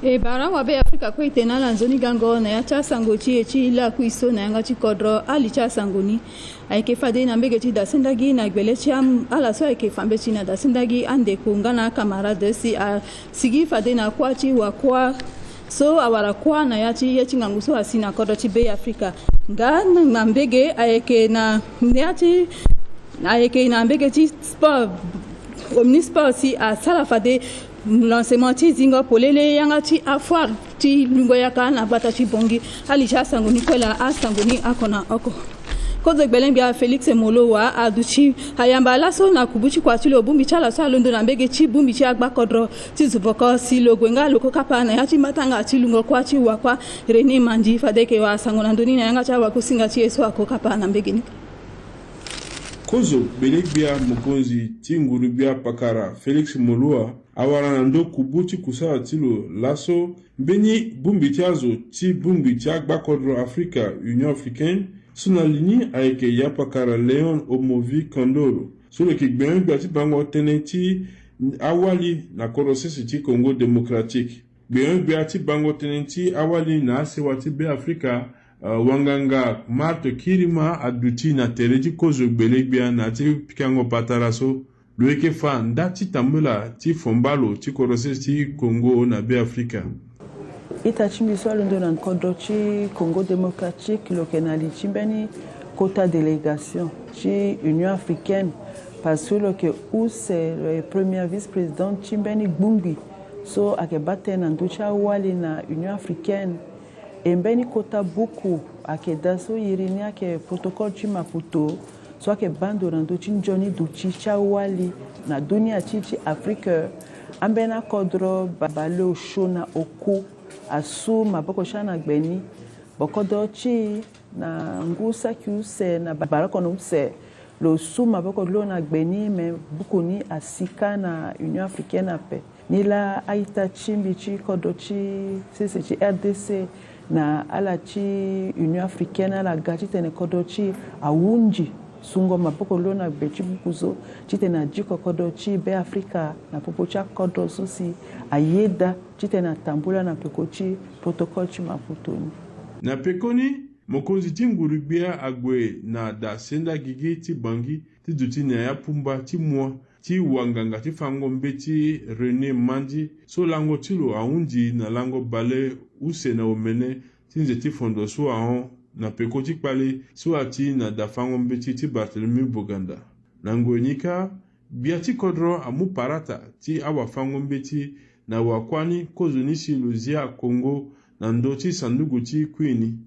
E bara wa be Afrika ko itena la nzoni gango na ya cha sango chi la kuiso na yanga chi kodro ali cha sangoni aike fade na mbege chi da sendagi na gbele chi am ala so aike fambe chi na da sendagi ande kungana camarade si a sigi fade na kwa chi wa kwa so awara kwa na ya chi ye chi nganguso asina kodro chi be Afrika nga na mbege aike na ndiachi aike na mbege chi sport omnisport si a sala fade lancement ti zinga polele yanga ti afwar ti lungo yaka na bata ti bongi ali cha sangoni kwela a sangoni akona oko kozo gbelembia Felix Molowa aduchi hayamba laso na kubuchi kwa tilo bumbi chala so londo na mbege chi bumbi chi agba kodro ti zuboko si logo nga loko kapa na yati matanga ti lungo kwa ti wakwa René Mandi fadeke wa sangona ndoni na yanga cha wakusinga ti eso akokapa na mbege ni kozo belegbia mokonzi ti ngurubia pakara Felix Molowa awara ndo kubuchi kusa tilo laso beni bumbi tiazo ti bumbi ti agba kodro Afrika Union Africaine suna lini aike ya pakara Leon Omovi Kandoro solo ki gben ti bango tenenti awali na korosesi ti Congo Démocratique gben ti bango tenenti awali na asewa ti be Afrika wanganga Marto Kirima aduti na tereji kozo belegbia na ti pikango pataraso Loeke fa ndati tambula ti fombalo ti korose ti Congo na be Afrika. Ita chimbiso londo na kodro ti Congo Démocratique lokenali chimbeni kota délégation ti Union Africaine parce que où c'est le premier vice-président chimbeni Gbumbi so ake bate na nducha wali na Union Africaine embeni kota buku ake daso yirini ake protocole ti Maputo soit que bando rando chin Johnny Duchi chawali na dunia chichi Afrika ambena kodro babalo shona oku asu maboko shana gbeni bokodo chi na ngusa kyuse na barako no se lo su maboko lo na gbeni me bukuni asika na Union Africaine ape nila aita chimbi chi kodo chi sese chi RDC na ala chi Union Africaine ala gachi tene kodo chi awunji sungo mapoko lona bechi bukuzo chite na jiko kodo chi be Afrika na popo cha kodo sosi ayeda chite na tambula na pekochi protocole chi Maputoni na pekoni mokonzi ti ngurubia agwe na da senda gigi ti bangi ti duti na ya pumba ti mwa ti wanganga ti fango mbeti René Mandi so lango tilo aunji na lango bale use na omene ti nze ti fondo so ahon na pekoti pale so ati na dafango mbeti ti Barthélemy Boganda na ngonika biati kodro amu parata ti awa fango mbeti na wakwani kozonisi luzia Congo na ndo ti sandugu ti kwini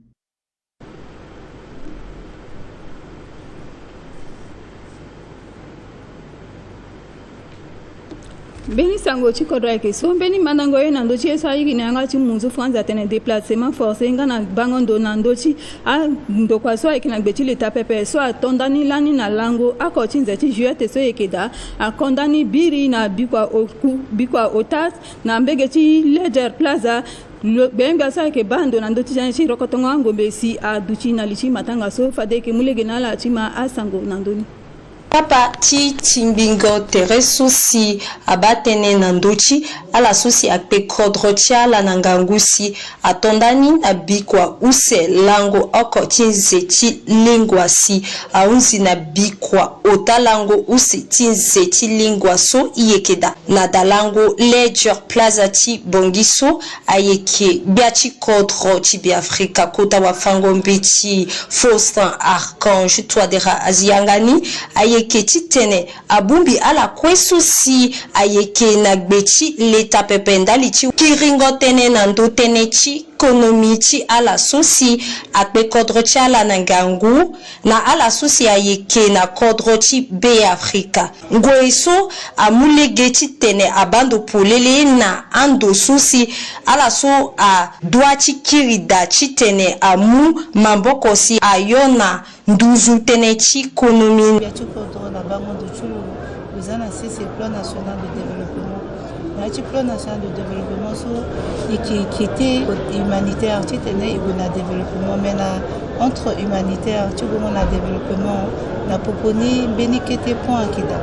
Beni sango chi kodra ke so beni manango ye nando chi esa yigi na nga chi munzu franza tene déplacement forcé nga na bangondo nando chi a ndo kwa so yiki na gbeti leta pepe so atondani lani na lango akoti nzeti juete so yekeda akondani biri na bikwa otat na mbege chi Ledger Plaza benga sa ke bando nando chi rokotongo ngombe si a duchi na lichi matanga so fade ke mulege na la chi ma asango nandoni Papa ti timbingo tereso si abatene nandochi ala susi ape kodrochi ala nangangusi atondani na bikwa use lango oko tinze ti lingwa si aunzi na bikwa ota lango use tinze ti lingwa so iyekeda na dalango Ledger Plaza ti bongiso ayeke biachi kodro ti bi Afrika kota wafango mbeti Faustin Archange Touadéra Aziangani ayeke tene abumbi ala kwesu si ayeke na gbeti leta pependali ti kiringo tene na ndo tene ti ekonomi ti ala susi akpe kodro ti ala na ngangu na ala susi ayeke na kodro ti be Afrika ngoi so amulege ti tene abando polele na ando susi ala so a dua ti kirida ti tene amu mamboko si ayona nduzu tene ti ekonomi c'est le plan national de développement. Le plan national de développement qui était humanitaire, qui était né au développement, mais entre humanitaire, tu vois, le développement, la poponi bénikete point akida.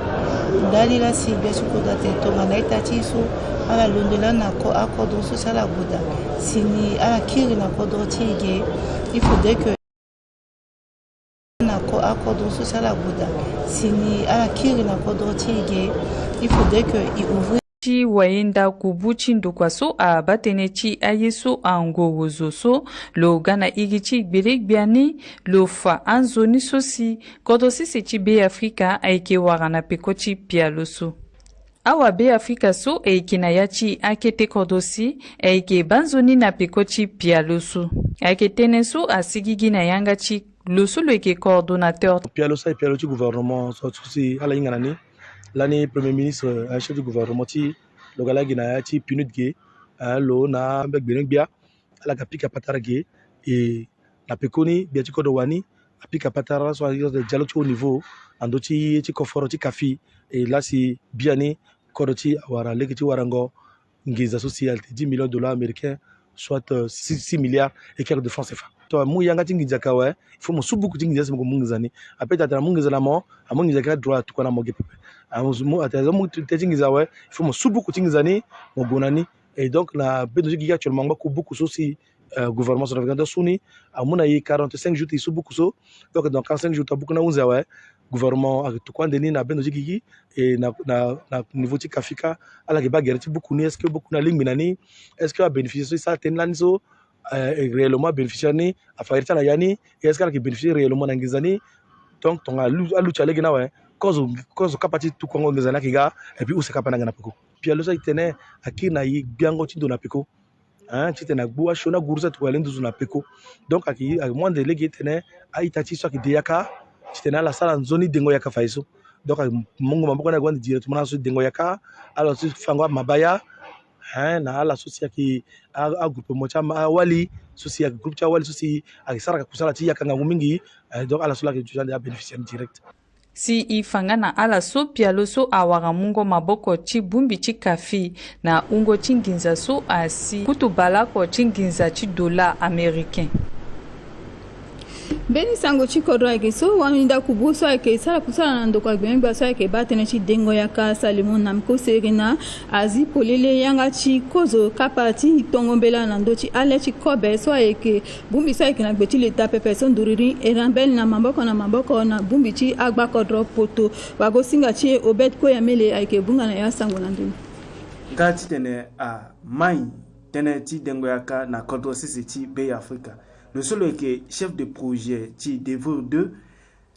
ndali la si bia chikoda te tonga na itachi so ala londola na accord social à Bouddha. Sini ala kiri na accord tige, il faudrait que na accord social à Bouddha. Sini ala kiri na accord tige, il faudrait que il ouvre ci wayenda kubuchi ndokwaso a batene ci ayeso ango wozoso lo gana igichi birik biani lo fa anzoni sosi kodosi se ci be Afrika aike warana pekochi pialoso awa be Afrika so aike na yachi akete kodosi aike banzoni na pekochi pialoso aike teneso asigigi na yanga ci loso lo eke coordonnateur pialoso et pialochi gouvernement so sosi ala inganani l'année premier ministre chef du gouvernement ti le gala gina ti pinut ge lo na begbia ala kapika patara ge et la pekoni bia ti kodo wani apika patara so de dialogue au niveau ando ti koforo ti kafi et là si biani kodo ti awara leki ti warango ngiza social 10 millions de dollars américains soit 6 milliards et quelques de francs CFA to mu yanga ti ngiza kawe il faut mo subuku ti ngiza mo mungizani apeta ta mungiza na mo amungiza ka droit to kana mo ge pepe amuzumu ataza mu ti ngiza we il faut mo subuku ti ngizani mo gonani et donc la bedoji gi actuellement ba ko beaucoup aussi gouvernement sur la suni amuna yi 45 jours ti subuku so donc dans 45 jours to beaucoup na unza we gouvernement to kwandeni na bedoji gi et na niveau ti kafika ala ke ba gerti beaucoup ni est-ce que beaucoup na lingbi nani est-ce que a bénéficier ça ten lanzo réellement bénéficiaire ni afairita na yani est-ce qu'elle bénéficie réellement n'angizani donc ton alu challenge na ouais cause capacité tout kongo ngizana kiga et puis où c'est capable na peko puis alors ça itene akina yi biango ti do na peko hein ti tena gbo shona gurusa to wale nduzu na peko donc aki moins de legi tene aitati so ki deyaka ti tena la sala nzoni dengo yaka faiso donc mongo maboko na gwandi directement so dengo yaka alors si fango mabaya na ala sosia ki a groupe mocha wali sosia groupe cha wali sosi akisara kusala ti yakanga mingi donc ala sola ki janda bénéficiaire direct si ifanga na ala so pialoso awara mungo maboko ti bumbi ti kafi na ungo ti nginza so asi kutubala ko ti nginza ti dollar américain beni sango ci kodro ayke so waminda kubu so ayke sala kusala na ndoko agbemba so ayke batene ci dengo yaka salimu nam ko serina azi polele yanga ci kozo kapati tongombela na ndo ci ale ci kobe so ayke bumbi so ayke na gbeti leta pepe so nduriri erambel na mamboko na bumbi ci agba kodro poto wago singa ci obed ko yamele ayke bunga na ya sango na ndo ngati tene a mai tene ci dengo yaka na kodro sisi ci be Afrika. Le seul que chef de projet ti Devor 2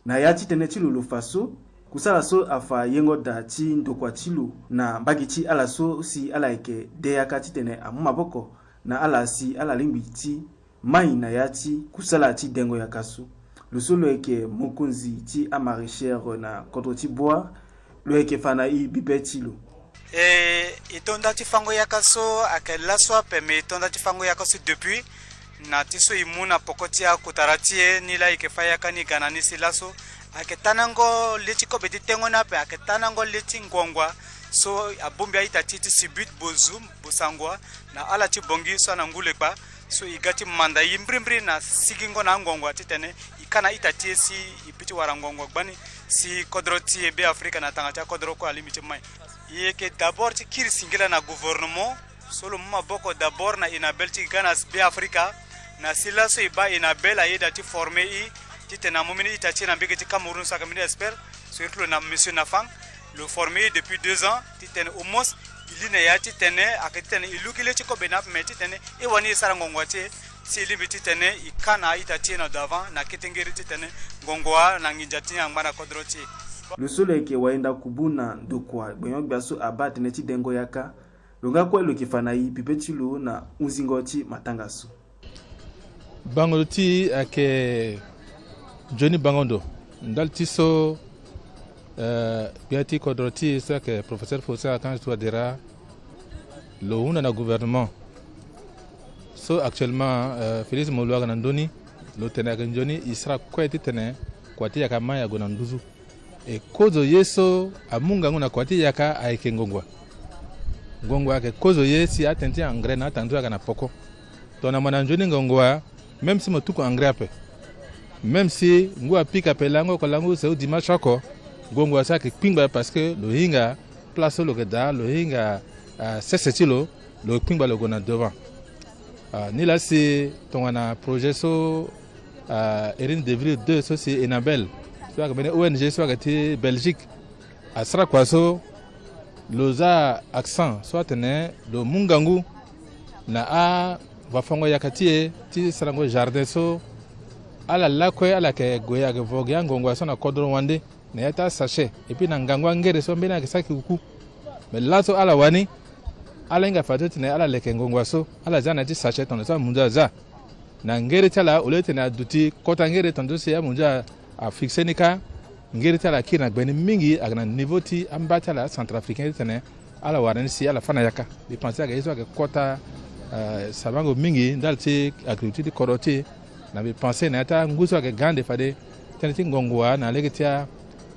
na ya ti tene ti lo faso kusala so afa yengo da ti ndokwa ti lo na bagi ti ala so si ala eke de ya ka ti tene amuma boko na ala si ala limbi ti mai na ya ti kusala ti dengo ya kaso. Le seul que mokonzi ti amarichère na kodro ti bois lo eke fana i bibe ti lo itonda ti fango ya kaso akela so peme itonda ti fango ya kaso depuis na tiso imuna pokotia kutaratie nila ikefaya kani ganani silaso aketanango leti kobeti tengo na pe aketanango leti ngongwa so abumbi aita titi sibit bozum busangwa na ala ti bongi so na ngule ba so igati manda yimbrimbri na sigingo na ngongwa titene ikana ita tiesi ipiti warangongwa bani si kodroti ebe Afrika na tangata kodro ko alimiti mai yeke d'abord ti kiri singila na gouvernement solo maboko d'abord na inabel ti gana be Afrika na sila so iba inabel ayeda ti formé i ti tena momini ita ti na mbege ti Cameroun sa kamini espère surtout na monsieur Nafang le formé depuis 2 ans ti tene au moins il ne ya ti tene akati tene ilukile ti ko benap me ti tene e wani sara ngongwa ti si libi ti tene ikana ita ti na d'avant na kitengeri ti tene ngongwa na nginja ti ngana kodro ti le sole ke waenda kubuna ndokwa benyo gbaso abate ne ti dengo yaka longa kwa lo kifana yi pipeti lo na unzingo ti matangaso bangondo ti ake Johnny Bangondo ndal ti so biati kodro ti so ke professeur Fossa quand tu adira lo una na gouvernement so actuellement Félix Moluaga Nandoni lo tena ke Johnny isra kweti tene kwati yaka maya gona nduzu e kozo yeso amunga ngona kwati yaka aike ngongwa ke kozo yesi atenti engrais na tandu yaka na poko to na mwana Johnny ngongwa même si motuko engrais pe même si ngwa pika pelango kolango se dimanche ko ngongwa sa ke pingba parce que le hinga place le gada le hinga sessetilo le pingba le gona devant ni là c'est ton un projet so Erin Devry 2 so c'est Enabel soit que ONG soit que Belgique à sera quoi so loza accent soit tene le mungangu na a va fango yakati ti sarango jardin so ala la ko ala ke goya ke vogia ngongwa so na kodro wande na yata sachet et puis na ngangwa ngere so mbena ke saki kuku mais là so ala wani ala nga fatete na ala leke ngongwa so ala jana ti sachet ton so munja za na ngere tala olete na duti kota ngere ton so ya munja a fixer nika ngere tala ki na gbeni mingi agna niveau ti ambata la centrafricain tene ala warani si ala fana yaka bi penser que eso ke kota sabango mingi ndalti agriculture koroti na bi penser na ta nguso ke gande fade teneti ngongwa na legetia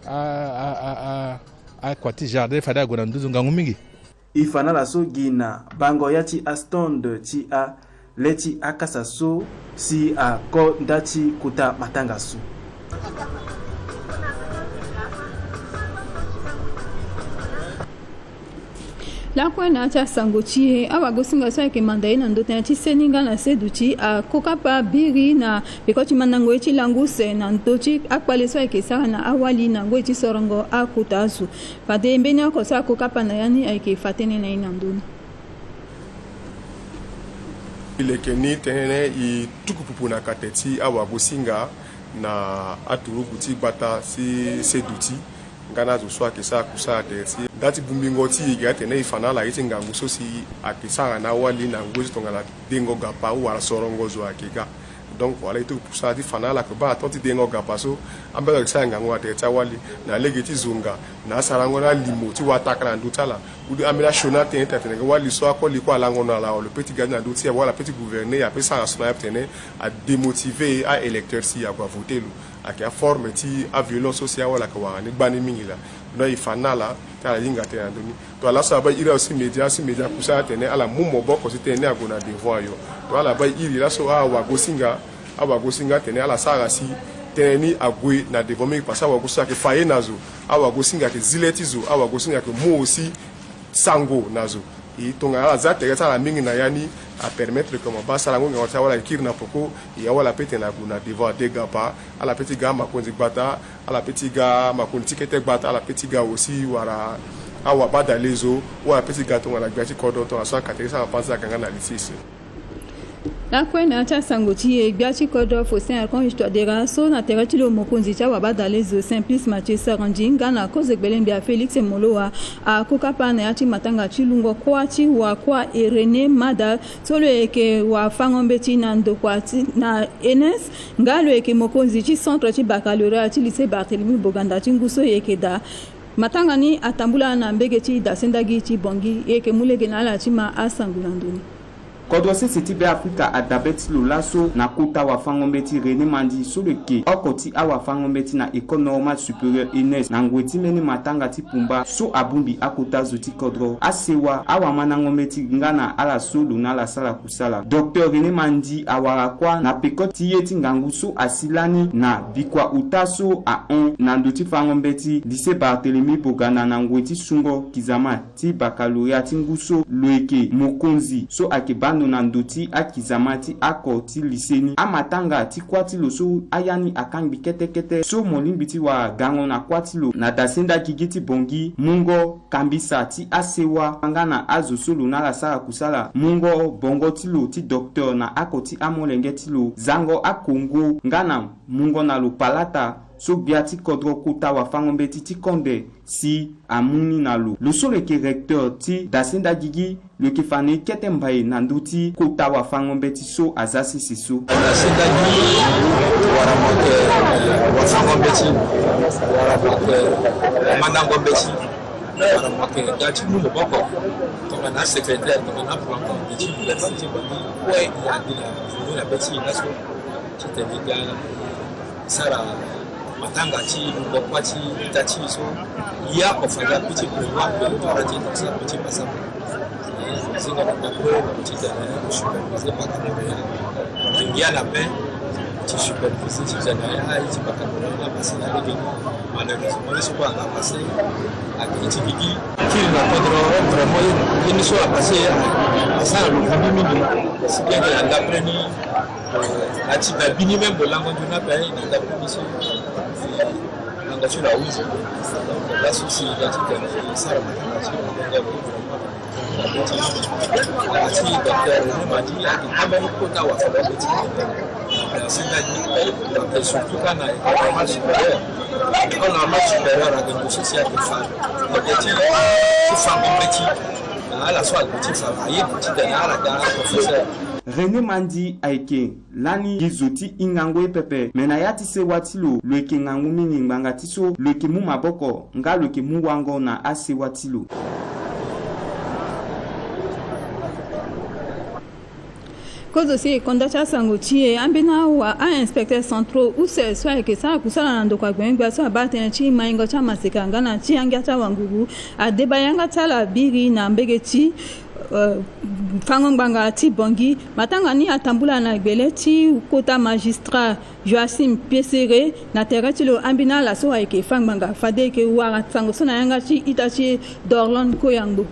a kwati jardin fade agona nduzu ngangu mingi ifana la so gina bango yati astonde ti a leti akasa so si a ko ndati kuta matanga su la kwena cha sangochi awa gosinga so ke mandai na ndote ti seninga na seduchi a kokapa biri na bikoti manango eti languse na ntochi akpale so ke sara na awali na ngo eti sorongo akutasu pade mbenya ko sa kokapa na yani ake fatene na inanduni ile keni tenene I tukupupu na kateti awa gosinga na aturu buti bata si seduti ngana zo so akisa kusa terti dati bumbingoti igate na ifana la iti ngangu so si akisa na wali na ngozi tongala dengo gapa wala sorongo zo akika donc wala itu pusa di fana la ko ba toti dengo gapa so ambela kisa ngangu ateta wali na legeti zunga na sarango na limo ti watakala ndutala udi amela shona te tene wali so akoli ko alango na la le petit gars na duti wala petit gouverneur ya pesa sona tene a démotiver a électeur si ya voter lu akia forme ti a violence sociale wala ko wani bani mingila no ifana la ta yinga te andoni to ala so ba ira aussi media kusa tene ala mumo boko si tene agona devoir yo to ala ba iri la so awa gosinga tene ala sara si tene ni agwe na devoir pasa wa gosa ke faye nazo awa gosinga ke ziletizo awa gosinga ke mo aussi sango nazo et tonga ala za tere sala mingi na yani a permettre comment ba sala ngonga wata wala kirna poko ya wala pete na kuna devoir de gapa ala petit gars makonzi bata ala petit gars makonzi tikete bata ala petit gars aussi wala awa bada lezo wala petit gars tonga la gati kodo to aso katerisa panza kanga na lisisi la kwena cha sangochi biachi kodo fosin alkon histoire de raso na terati lo mokonzi cha wabada lezo simplice Mathieu Sarandinga na koze gbelembia Félix Moloa a kokapa na yati matanga chilungo kwati wa kwa René Mada solo eke wa fangombeti na ndokwati na Enes ngalo eke mokonzi chi centre chi baccalauréat chi lycée Barthélemy Boganda chinguso eke da matanga ni atambula na mbegeti da sendagi chi bongi eke mulege na la chima asangulandoni Kodwase siti Afrika adabeti lulaso na kuta wa fangombeti René Mandi soleke okoti awa fangombeti na école normale supérieure Enes na ngweti meni matanga ti pumba so abumbi akuta zoti kodro asewa awa manangombeti ngana ala solo na la sala kusala Dr René Mandi awara kwa na pekoti yeti ngangu so asilani na bikwa utaso a 1 na ndoti fangombeti lycée Barthélemy Boganda na ngweti sungo kizama ti baccalauréat ti nguso loeke mokonzi so akebando na ndoti akizamati akoti liseni amatanga ti kwatilo so ayani akangi kete so molimbiti wa gango na kwatilo na dasenda gigiti bongi mungo kambisa ti asewa ngana azo solo na la sala kusala mungo bongo tilo ti docteur na akoti amolenge tilo zango akongo ngana mungo na lo palata so biati kodro kuta wa fangombeti ti konde si amuni nalo le sole ke recteur ti dasenda gigi le ke fane kete mbaye na nduti kuta wa fangombeti so azasi siso dasenda gigi wara moke wa fangombeti wara moke manangombeti wara moke gati mu boko to na secrétaire to na planton de ti université bani ouais ya de la beti naso ti teniga sara matanga ti bokwati tati so ya ofanya petit prévoir de parati dans sa petit bassin c'est qu'on a peu petit supervisé par il y a la paix tu supervisé si jamais tu pas capable passer la ligue malheureusement ils sont pas passé à critique qui n'a pas vraiment ils ne sont pas passés à ça le premier c'est bien que d'après nous à titre bini même de langue du n'a pas d'après nous langue sur la ouïe la souci la titre ça la ati docteur m'a dit ameni kota wa fabeti c'est surtout quand on a un match supérieur à la social de femmes qui font petit à la soit petit travailler petit derrière la professeur René Mandi aike lani gizoti ingangwe pepe menayati se watilo leke ngangu mini ngangatiso leke mu maboko nga leke mu wango na ase watilo Cause aussi kondacha sangochi ambina wa a inspecteur central ou c'est soit que ça kusala na ndokwa gwenga so abate chi maingo cha masekanga na chi angata wangugu a debayanga tala biri na mbegeti fangongbanga ti bongi matanga ni atambula na gbele ti kota magistrat Joachim Pesere na terati lo ambina la so ayeke fangbanga fade ke wara sango so na yanga chi itachi Dorlon Koyango.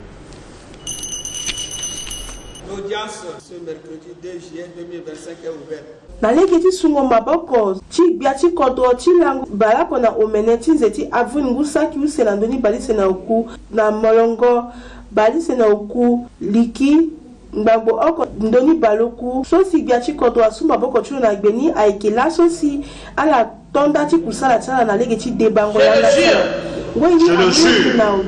L'audience ce mercredi 2 juillet 2025 est ouverte. Na lekiti sungo maboko ti biati kodro ti langu balako na omene ti nzeti avu ngusa ki usela ndoni balise na oku na molongo balise na oku liki ngbango oko ndoni baloku so si biati kodro asu maboko ti na gbeni aike la so si ala tonda ti kusala tsala na lekiti debango yanga na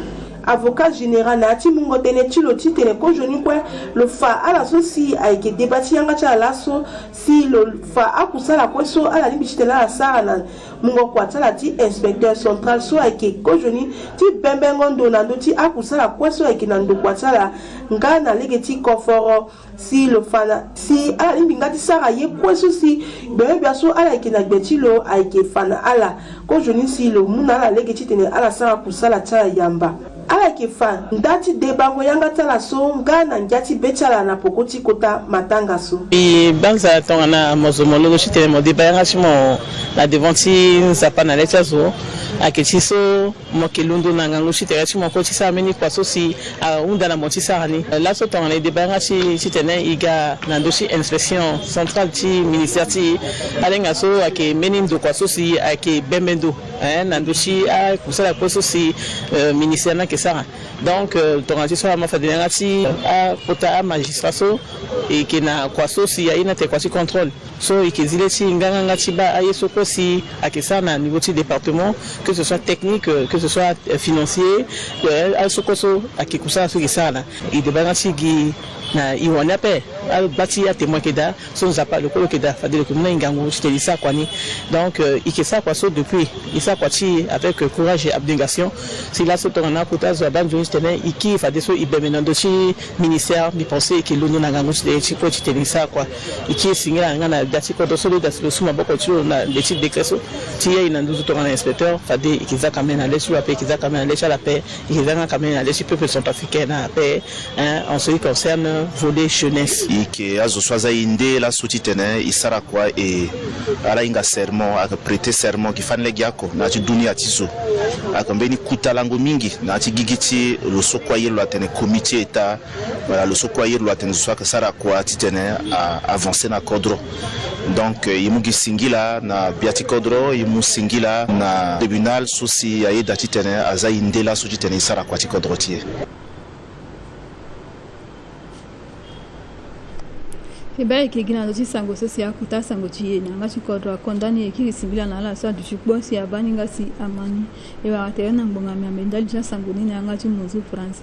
avocat général na ti mungo tene ti lo ti tene ko joni kwe lo fa ala so si ayeke debati yanga ti ala so si lo fa akusala kue so ala ni bichi tene ala sara na mungo kua ti ala ti inspecteur central so ayeke ko joni ti bembengo ndo na ndö ti akusala kue so ayeke na ndo kua ti ala nga na lege ti koforo si lo fa na si ala ni mbinga ti sara ye kue so si gbeme bia so ala yeke na gbe ti lo ayeke fa na ala ko joni si lo mu na ala lege ti tene ala sara kusala ti ala yamba ala ke fa ndati debango yanga tala so ngana njati betala na pokoti kota matanga so i banza tongana mozomolo chitele mo debayanga simo la devanti zapa na lecha so aketi so mo kelundo na ngango chitele simo ko tisa meni kwa so si unda na moti sarani la so tongana debayanga chitele iga na dosi inspection centrale ti ministère ti alenga so ake meni ndo kwa so si ake bemendo na dosi a kusala ko so si ministère na ça donc torati so ma fadena ti a kota a magistrat so et qui na kwa so si ya ina te kwa si contrôle so et qui zile ti nganga ngati ba aye so ko si akesa na niveau ti département que ce soit technique que ce soit financier a so ko so akikusa so kisana et de banasi gi na iwana pe a bati a témoin keda so za pas le ko keda fadele ko na ngango ti ça kwa ni donc ikesa kwa so depuis isa kwa ti avec courage et abnégation si la so torana kota zo ban journaliste ne iki fadele so ibemenando ci ministère mi penser que l'onu na ngango ti ko ti ça quoi iki singa ngana dati ko do so da so suma boko ti na le ti décret so ti ye na nduzu torana inspecteur fadele ikiza kamena le sur ape ikiza kamena le la paix ikiza kamena le peuple centrafricain na paix en ce qui concerne volet jeunesse ike azo swaza inde la sotitene isara kwa e ala inga serment aka prêter serment ki fan legiako na ti dunia tiso aka mbeni kutalango mingi na ti gigiti lo sokwa yelo atene comité état voilà lo sokwa yelo atene swaka sara kwa titene a avancer na kodro donc yimugi singila na biati kodro yimu singila na tribunal sosi ayeda titene aza inde la sotitene isara kwa ti kodro tie Eba ekegina loti sango sosi akuta sango chiye na ngati kodwa kondani ekiri sibila na la sa dushikbo si abani ngasi amani ewa atena ngbonga mi amendali ja sango ni na ngati muzu France